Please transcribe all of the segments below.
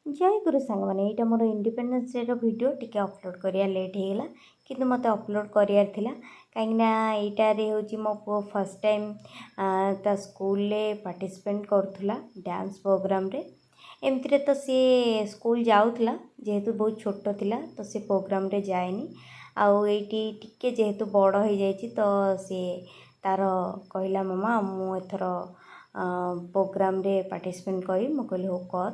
जय गुरु सांग मैंने यहाँ मोर इंडिपेंडेंस डे वीडियो टिके अपलोड करिया लेट होगा किंतु मते अपलोड करियार थिला कहीं यहीटारे हूँ मो पु फर्स्ट टाइम ता स्कूल पार्टिसिपेट करूला डांस प्रोग्राम रे एमती तो सी स्कूल जाऊला जेहेतु बहुत छोट थिला तो सी प्रोग्राम रे जाएनी आउ एटी टिके जेहेतु बड़ हो जाइए तो सी तार कहला मामा मु एथर प्रोग्राम रे पार्टिसिपेट करी मु कहली हो कर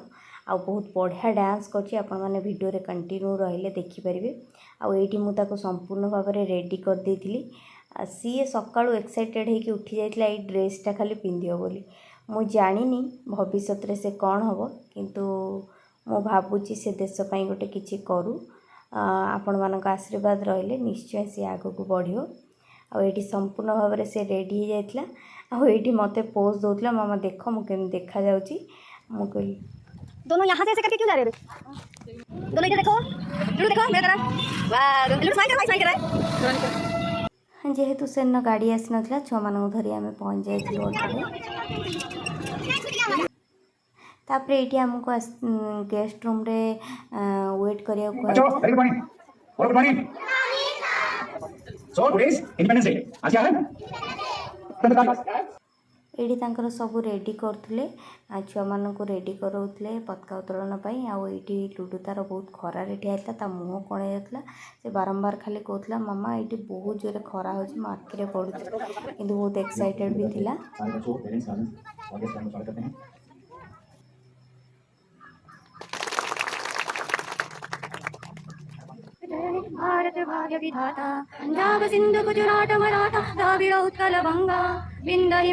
आ बहुत बढ़िया डांस करछि आपण माने वीडियो रे कंटिन्यू रहिले देखि परिबे आ एठी मु ताको संपूर्ण भाव में रेडी कर देथिली सी सकाळु एक्साइटेड हे कि उठी जाइतला ए ड्रेसटा खाली पिंधियो बोली मु जानिनी भविष्य रे से कौन हबो किंतु मु भाबुची से देश पई गोटे किछि करू आपण मानक आशीर्वाद रहिले निश्चय से आगो को बढ़ियो आ एठी संपूर्ण भाव में से रेडी हो जाइतला आ एठी मते पोज दोतला मामा देखो मु केम देखा जाउची मु कहली दोनों यहाँ से ऐसे करके क्यों जा रहे हो? दोनों इधर देखो, लुडू देखो, मेरा करा। वाह, लुडू स्माइल कर रहा है। जेहेतु से न गाड़ी आसी नथला छो मानू धरी आमे पहुंच जाइथिलु ओठारे तापरे एठी हमको गेस्ट रूम रे वेट करिया को बच्चों वेरी गुड मॉर्निंग और good morning so today is independence day आज क्या है एठी तांकर सब रेडी करथुले छुआ मानक रेडी करौथले पताका उत्तोलन पई आ एठी लुडू तार बहुत खरा रे ठियाइतला ता मुंह कोण जातला से बारंबार खाली कहतला मामा एठी बहुत जोरे खरा होची मार्केट रे पडुछ किंतु बहुत एक्साइटेड भी थिला भारत भाग्य विधाता पंजाब सिंधु गुजरात मराठा द्राविड़ उत्कल बंगा विंध्य